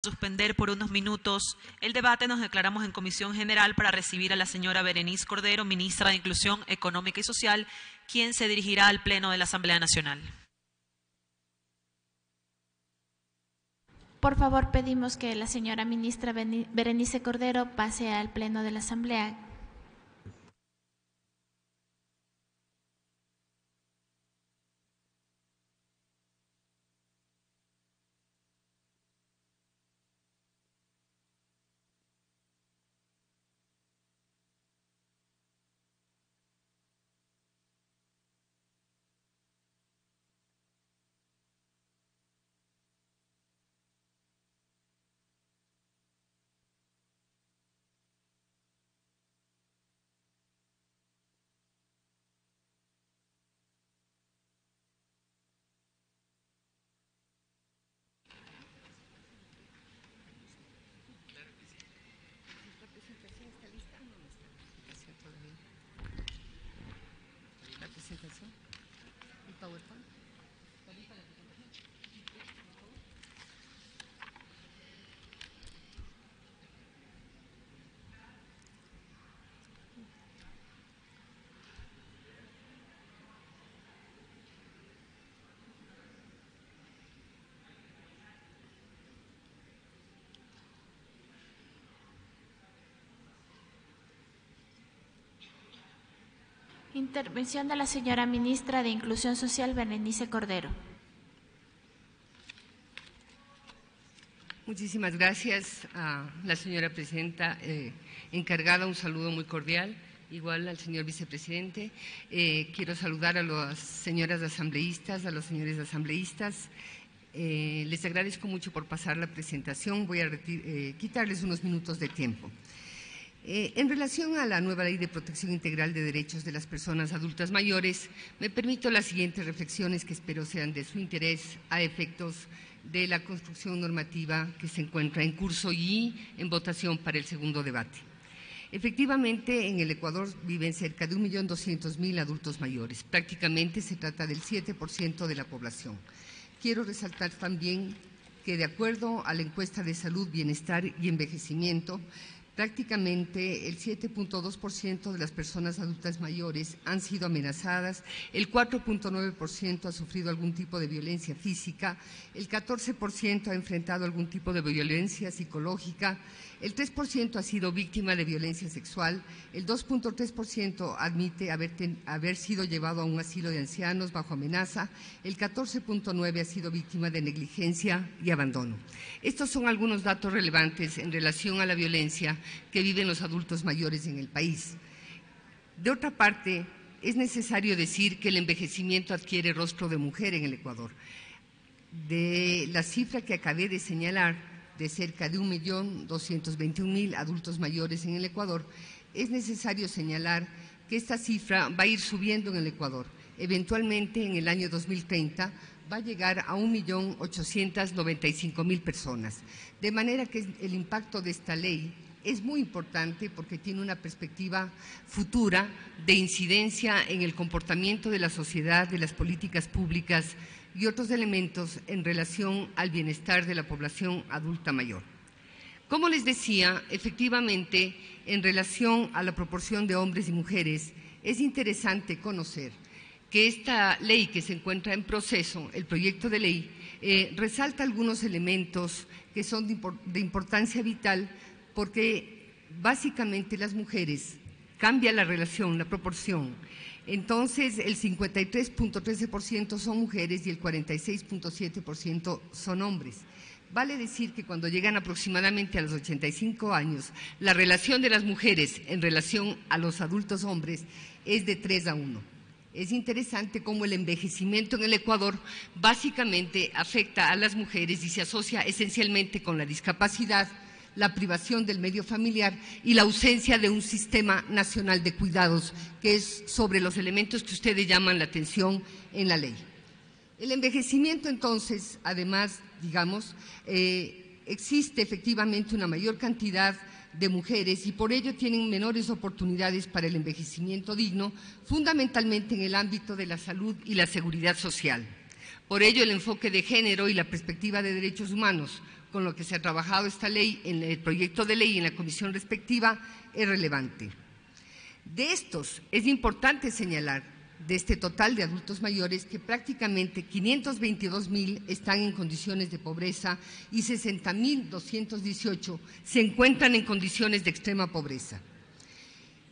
Suspender por unos minutos el debate. Nos declaramos en comisión general para recibir a la señora Berenice Cordero, ministra de Inclusión Económica y Social, quien se dirigirá al Pleno de la Asamblea Nacional. Por favor, pedimos que la señora ministra Berenice Cordero pase al Pleno de la Asamblea. Intervención de la señora ministra de Inclusión Social, Berenice Cordero. Muchísimas gracias a la señora presidenta encargada, un saludo muy cordial, igual al señor vicepresidente. Quiero saludar a las señoras asambleístas, a los señores asambleístas. Les agradezco mucho por pasar la presentación, voy a quitarles unos minutos de tiempo. En relación a la nueva Ley de Protección Integral de Derechos de las Personas Adultas Mayores, me permito las siguientes reflexiones que espero sean de su interés a efectos de la construcción normativa que se encuentra en curso y en votación para el segundo debate. Efectivamente, en el Ecuador viven cerca de 1.200.000 adultos mayores. Prácticamente se trata del 7% de la población. Quiero resaltar también que, de acuerdo a la encuesta de salud, bienestar y envejecimiento, prácticamente el 7.2% de las personas adultas mayores han sido amenazadas, el 4.9% ha sufrido algún tipo de violencia física, el 14% ha enfrentado algún tipo de violencia psicológica, el 3% ha sido víctima de violencia sexual, el 2.3% admite haber sido llevado a un asilo de ancianos bajo amenaza, el 14.9% ha sido víctima de negligencia y abandono. Estos son algunos datos relevantes en relación a la violencia que viven los adultos mayores en el país. De otra parte, es necesario decir que el envejecimiento adquiere rostro de mujer en el Ecuador. De la cifra que acabé de señalar, de cerca de 1.221.000 adultos mayores en el Ecuador, es necesario señalar que esta cifra va a ir subiendo en el Ecuador. Eventualmente, en el año 2030, va a llegar a 1.895.000 personas. De manera que el impacto de esta ley es muy importante porque tiene una perspectiva futura de incidencia en el comportamiento de la sociedad, de las políticas públicas y otros elementos en relación al bienestar de la población adulta mayor. Como les decía, efectivamente, en relación a la proporción de hombres y mujeres, es interesante conocer que esta ley que se encuentra en proceso, el proyecto de ley, resalta algunos elementos que son de importancia vital porque básicamente las mujeres cambia la relación, la proporción. Entonces, el 53.13% son mujeres y el 46.7% son hombres. Vale decir que cuando llegan aproximadamente a los 85 años, la relación de las mujeres en relación a los adultos hombres es de 3:1. Es interesante cómo el envejecimiento en el Ecuador básicamente afecta a las mujeres y se asocia esencialmente con la discapacidad, la privación del medio familiar y la ausencia de un sistema nacional de cuidados, que es sobre los elementos que ustedes llaman la atención en la ley. El envejecimiento, entonces, además, digamos, existe efectivamente una mayor cantidad de mujeres y por ello tienen menores oportunidades para el envejecimiento digno, fundamentalmente en el ámbito de la salud y la seguridad social. Por ello, el enfoque de género y la perspectiva de derechos humanos con lo que se ha trabajado esta ley en el proyecto de ley en la comisión respectiva es relevante. De estos, es importante señalar, de este total de adultos mayores, que prácticamente 522,000 están en condiciones de pobreza y 60,218 se encuentran en condiciones de extrema pobreza.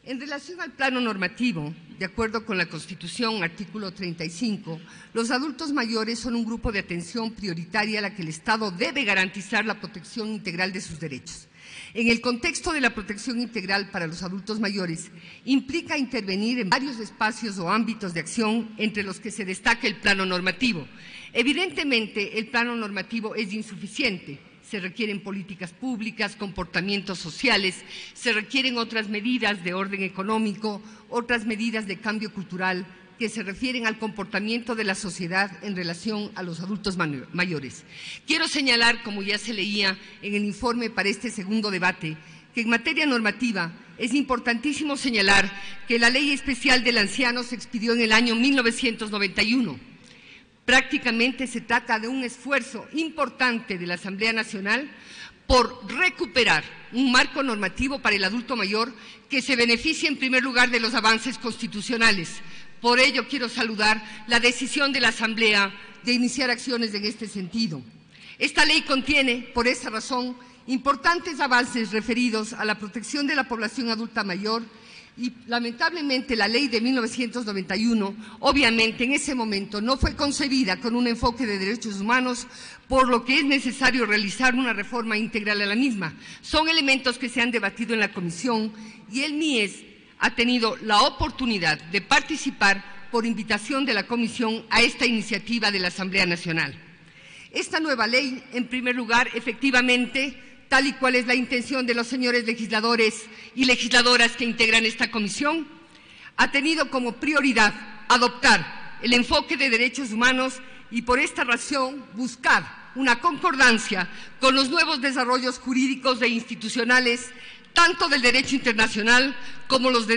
En relación al plano normativo, de acuerdo con la Constitución, artículo 35, los adultos mayores son un grupo de atención prioritaria a la que el Estado debe garantizar la protección integral de sus derechos. En el contexto de la protección integral para los adultos mayores, implica intervenir en varios espacios o ámbitos de acción, entre los que se destaca el plano normativo. Evidentemente, el plano normativo es insuficiente. Se requieren políticas públicas, comportamientos sociales, se requieren otras medidas de orden económico, otras medidas de cambio cultural que se refieren al comportamiento de la sociedad en relación a los adultos mayores. Quiero señalar, como ya se leía en el informe para este segundo debate, que en materia normativa es importantísimo señalar que la Ley Especial del Anciano se expidió en el año 1991. Prácticamente se trata de un esfuerzo importante de la Asamblea Nacional por recuperar un marco normativo para el adulto mayor que se beneficie en primer lugar de los avances constitucionales. Por ello quiero saludar la decisión de la Asamblea de iniciar acciones en este sentido. Esta ley contiene, por esa razón, importantes avances referidos a la protección de la población adulta mayor y, lamentablemente, la ley de 1991, obviamente, en ese momento no fue concebida con un enfoque de derechos humanos, por lo que es necesario realizar una reforma integral a la misma. Son elementos que se han debatido en la comisión y el MIES ha tenido la oportunidad de participar por invitación de la comisión a esta iniciativa de la Asamblea Nacional. Esta nueva ley, en primer lugar, efectivamente, tal y cual es la intención de los señores legisladores y legisladoras que integran esta comisión, ha tenido como prioridad adoptar el enfoque de derechos humanos y, por esta razón, buscar una concordancia con los nuevos desarrollos jurídicos e institucionales, tanto del derecho internacional como los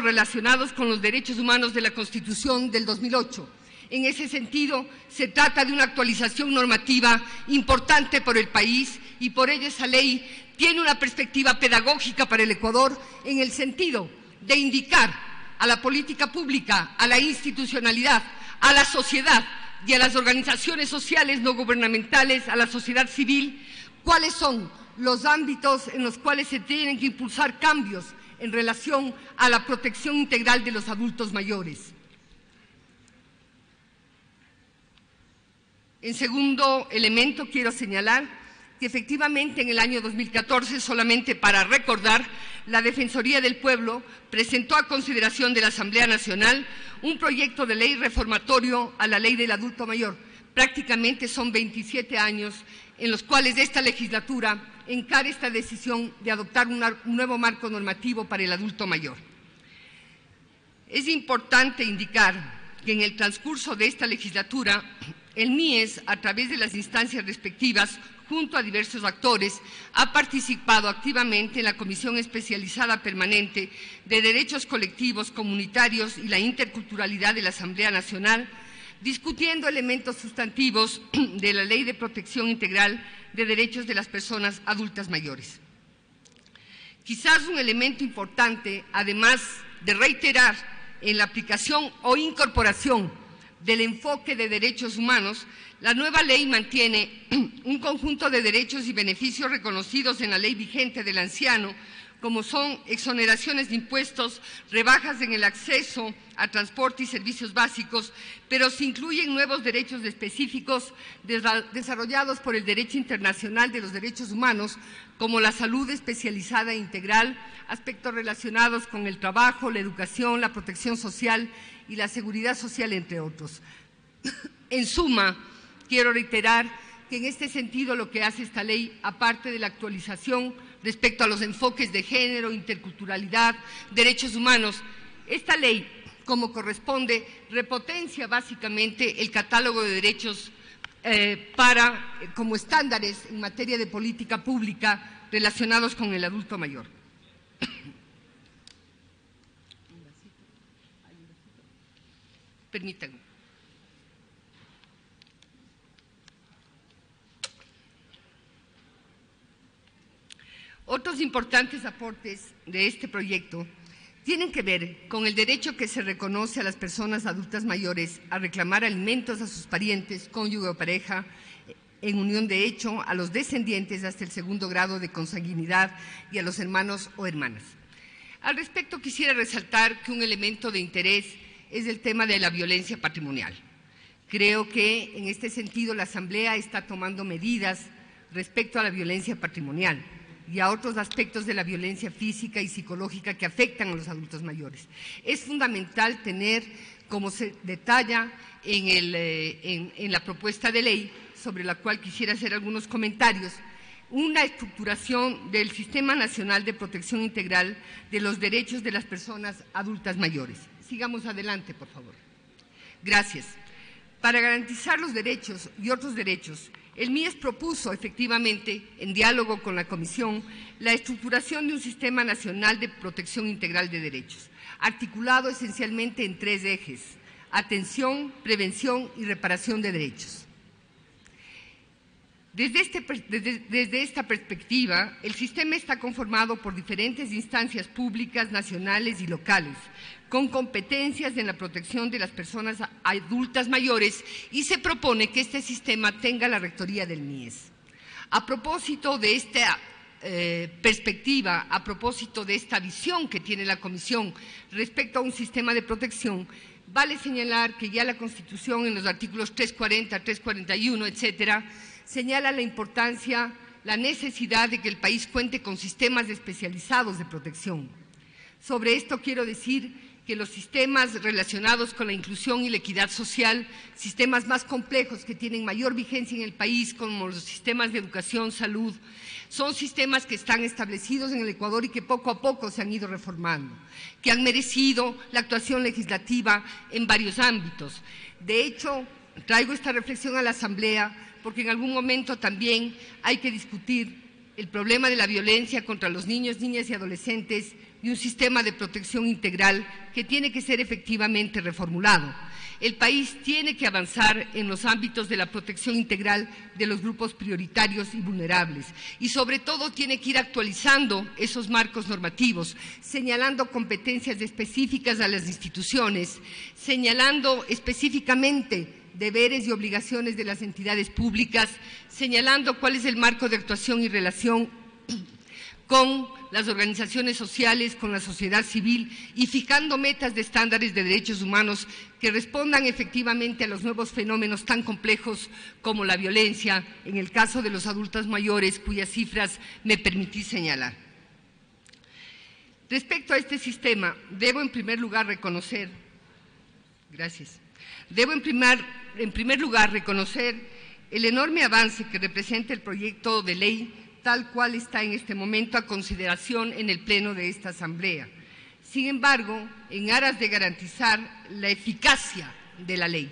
relacionados con los derechos humanos de la Constitución del 2008. En ese sentido, se trata de una actualización normativa importante por el país y por ello esa ley tiene una perspectiva pedagógica para el Ecuador en el sentido de indicar a la política pública, a la institucionalidad, a la sociedad y a las organizaciones sociales no gubernamentales, a la sociedad civil, cuáles son los ámbitos en los cuales se tienen que impulsar cambios en relación a la protección integral de los adultos mayores. En segundo elemento, quiero señalar que efectivamente en el año 2014, solamente para recordar, la Defensoría del Pueblo presentó a consideración de la Asamblea Nacional un proyecto de ley reformatorio a la Ley del Adulto Mayor. Prácticamente son 27 años en los cuales esta legislatura encara esta decisión de adoptar un nuevo marco normativo para el adulto mayor. Es importante indicar que en el transcurso de esta legislatura, el MIES, a través de las instancias respectivas, junto a diversos actores, ha participado activamente en la Comisión Especializada Permanente de Derechos Colectivos, Comunitarios y la Interculturalidad de la Asamblea Nacional, discutiendo elementos sustantivos de la Ley de Protección Integral de Derechos de las Personas Adultas Mayores. Quizás un elemento importante, además de reiterar en la aplicación o incorporación del enfoque de derechos humanos, la nueva ley mantiene un conjunto de derechos y beneficios reconocidos en la ley vigente del anciano, como son exoneraciones de impuestos, rebajas en el acceso a transporte y servicios básicos, pero se incluyen nuevos derechos específicos desarrollados por el derecho internacional de los derechos humanos, como la salud especializada e integral, aspectos relacionados con el trabajo, la educación, la protección social y la seguridad social, entre otros. En suma, quiero reiterar que en este sentido lo que hace esta ley, aparte de la actualización respecto a los enfoques de género, interculturalidad, derechos humanos, esta ley, como corresponde, repotencia básicamente el catálogo de derechos como estándares en materia de política pública relacionados con el adulto mayor. Permítanme. Otros importantes aportes de este proyecto tienen que ver con el derecho que se reconoce a las personas adultas mayores a reclamar alimentos a sus parientes, cónyuge o pareja, en unión de hecho, a los descendientes hasta el segundo grado de consanguinidad y a los hermanos o hermanas. Al respecto, quisiera resaltar que un elemento de interés es el tema de la violencia patrimonial. Creo que en este sentido la Asamblea está tomando medidas respecto a la violencia patrimonial y a otros aspectos de la violencia física y psicológica que afectan a los adultos mayores. Es fundamental tener, como se detalla en la propuesta de ley, sobre la cual quisiera hacer algunos comentarios, una estructuración del Sistema Nacional de Protección Integral de los Derechos de las Personas Adultas Mayores. Sigamos adelante, por favor. Gracias. Para garantizar los derechos y otros derechos, el MIES propuso efectivamente, en diálogo con la Comisión, la estructuración de un Sistema Nacional de Protección Integral de Derechos, articulado esencialmente en 3 ejes: atención, prevención y reparación de derechos. Desde esta perspectiva, el sistema está conformado por diferentes instancias públicas, nacionales y locales, con competencias en la protección de las personas adultas mayores, y se propone que este sistema tenga la rectoría del MIES. A propósito de esta perspectiva, a propósito de esta visión que tiene la Comisión respecto a un sistema de protección, vale señalar que ya la Constitución, en los artículos 340, 341, etcétera, señala la importancia, la necesidad de que el país cuente con sistemas especializados de protección. Sobre esto quiero decir que los sistemas relacionados con la inclusión y la equidad social, sistemas más complejos que tienen mayor vigencia en el país, como los sistemas de educación, salud, son sistemas que están establecidos en el Ecuador y que poco a poco se han ido reformando, que han merecido la actuación legislativa en varios ámbitos. De hecho, traigo esta reflexión a la Asamblea porque en algún momento también hay que discutir el problema de la violencia contra los niños, niñas y adolescentes y un sistema de protección integral que tiene que ser efectivamente reformulado. El país tiene que avanzar en los ámbitos de la protección integral de los grupos prioritarios y vulnerables y sobre todo tiene que ir actualizando esos marcos normativos, señalando competencias específicas a las instituciones, señalando específicamente deberes y obligaciones de las entidades públicas, señalando cuál es el marco de actuación y relación con las organizaciones sociales, con la sociedad civil y fijando metas de estándares de derechos humanos que respondan efectivamente a los nuevos fenómenos tan complejos como la violencia, en el caso de los adultos mayores, cuyas cifras me permití señalar. Respecto a este sistema, debo en primer lugar reconocer, el enorme avance que representa el proyecto de ley tal cual está en este momento a consideración en el Pleno de esta Asamblea. Sin embargo, en aras de garantizar la eficacia de la ley,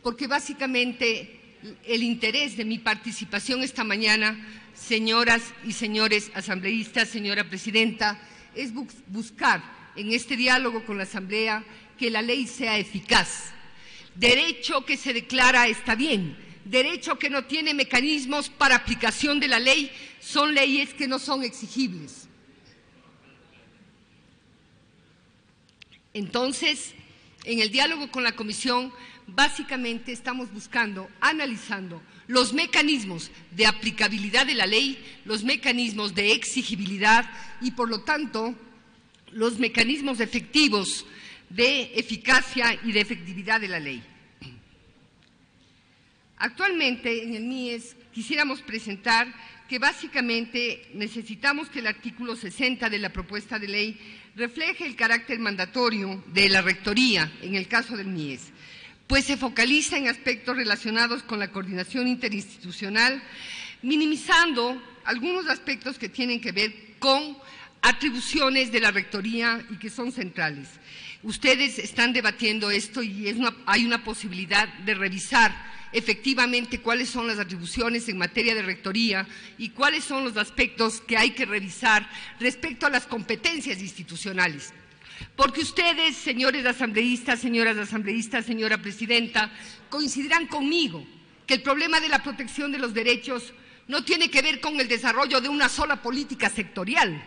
porque básicamente el interés de mi participación esta mañana, señoras y señores asambleístas, señora presidenta, es buscar en este diálogo con la Asamblea que la ley sea eficaz. Derecho que se declara está bien, derecho que no tiene mecanismos para aplicación de la ley son leyes que no son exigibles. Entonces, en el diálogo con la Comisión, básicamente estamos buscando, analizando los mecanismos de aplicabilidad de la ley, los mecanismos de exigibilidad y, por lo tanto, los mecanismos efectivos de eficacia y de efectividad de la ley. Actualmente, en el MIES, quisiéramos presentar que básicamente necesitamos que el artículo 60 de la propuesta de ley refleje el carácter mandatorio de la rectoría en el caso del MIES, pues se focaliza en aspectos relacionados con la coordinación interinstitucional, minimizando algunos aspectos que tienen que ver con atribuciones de la rectoría y que son centrales. Ustedes están debatiendo esto y hay una posibilidad de revisar efectivamente cuáles son las atribuciones en materia de rectoría y cuáles son los aspectos que hay que revisar respecto a las competencias institucionales. Porque ustedes, señores asambleístas, señoras asambleístas, señora presidenta, coincidirán conmigo que el problema de la protección de los derechos no tiene que ver con el desarrollo de una sola política sectorial.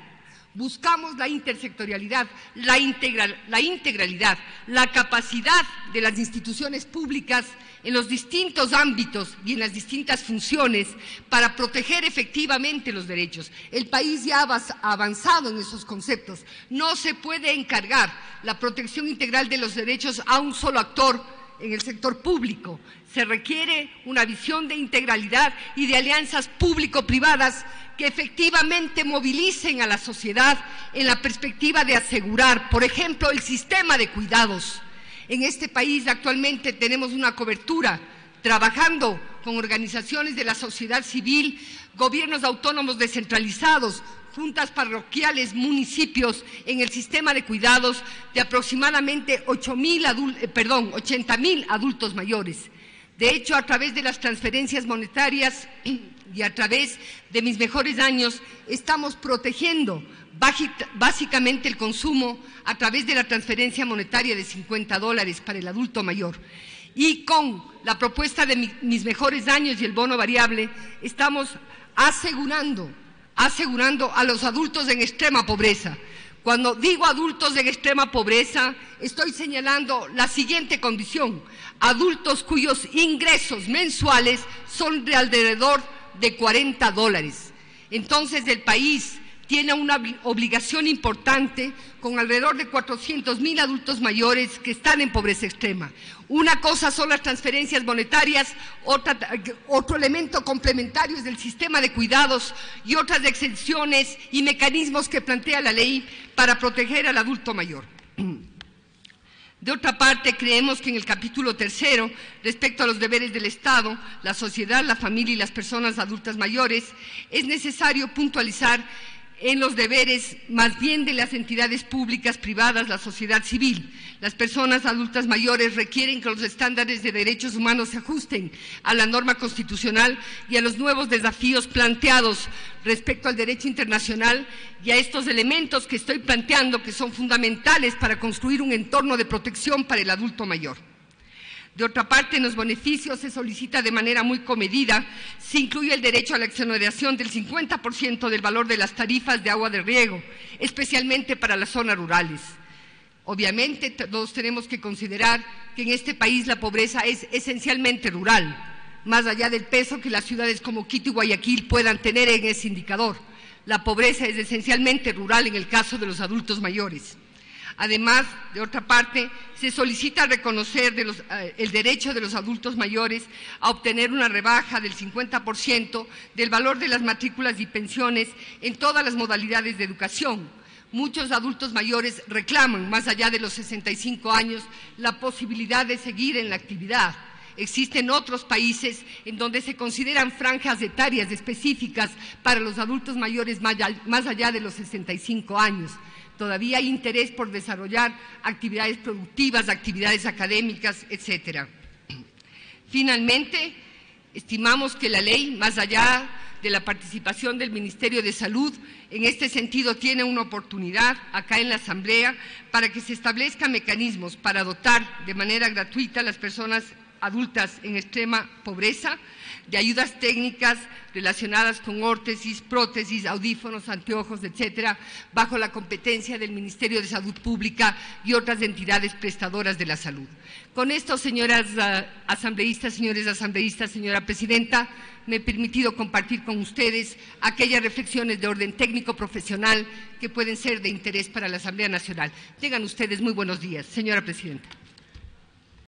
Buscamos la intersectorialidad, la integralidad, la capacidad de las instituciones públicas en los distintos ámbitos y en las distintas funciones para proteger efectivamente los derechos. El país ya ha avanzado en esos conceptos. No se puede encargar la protección integral de los derechos a un solo actor en el sector público. Se requiere una visión de integralidad y de alianzas público-privadas que efectivamente movilicen a la sociedad en la perspectiva de asegurar, por ejemplo, el sistema de cuidados. En este país actualmente tenemos una cobertura, trabajando con organizaciones de la sociedad civil, gobiernos autónomos descentralizados, juntas parroquiales, municipios, en el sistema de cuidados de aproximadamente 80,000 adultos mayores. De hecho, a través de las transferencias monetarias y a través de Mis Mejores Años, estamos protegiendo básicamente el consumo a través de la transferencia monetaria de $50 para el adulto mayor. Y con la propuesta de Mis Mejores Años y el bono variable, estamos asegurando a los adultos en extrema pobreza. Cuando digo adultos en extrema pobreza, estoy señalando la siguiente condición: adultos cuyos ingresos mensuales son de alrededor de $40. Entonces, el país tiene una obligación importante con alrededor de 400,000 adultos mayores que están en pobreza extrema. Una cosa son las transferencias monetarias, otro elemento complementario es el sistema de cuidados y otras exenciones y mecanismos que plantea la ley para proteger al adulto mayor. De otra parte, creemos que en el capítulo 3, respecto a los deberes del Estado, la sociedad, la familia y las personas adultas mayores, es necesario puntualizar en los deberes más bien de las entidades públicas, privadas, la sociedad civil. Las personas adultas mayores requieren que los estándares de derechos humanos se ajusten a la norma constitucional y a los nuevos desafíos planteados respecto al derecho internacional y a estos elementos que estoy planteando, que son fundamentales para construir un entorno de protección para el adulto mayor. De otra parte, en los beneficios se solicita de manera muy comedida, se incluye el derecho a la exoneración del 50% del valor de las tarifas de agua de riego, especialmente para las zonas rurales. Obviamente, todos tenemos que considerar que en este país la pobreza es esencialmente rural, más allá del peso que las ciudades como Quito y Guayaquil puedan tener en ese indicador. La pobreza es esencialmente rural en el caso de los adultos mayores. Además, de otra parte, se solicita reconocer el derecho de los adultos mayores a obtener una rebaja del 50% del valor de las matrículas y pensiones en todas las modalidades de educación. Muchos adultos mayores reclaman, más allá de los 65 años, la posibilidad de seguir en la actividad. Existen otros países en donde se consideran franjas etarias específicas para los adultos mayores más allá de los 65 años. Todavía hay interés por desarrollar actividades productivas, actividades académicas, etcétera. Finalmente, estimamos que la ley, más allá de la participación del Ministerio de Salud, en este sentido tiene una oportunidad acá en la Asamblea para que se establezcan mecanismos para dotar de manera gratuita a las personas adultas en extrema pobreza de ayudas técnicas relacionadas con órtesis, prótesis, audífonos, anteojos, etcétera, bajo la competencia del Ministerio de Salud Pública y otras entidades prestadoras de la salud. Con esto, señoras asambleístas, señores asambleístas, señora presidenta, me he permitido compartir con ustedes aquellas reflexiones de orden técnico-profesional que pueden ser de interés para la Asamblea Nacional. Tengan ustedes muy buenos días, señora presidenta.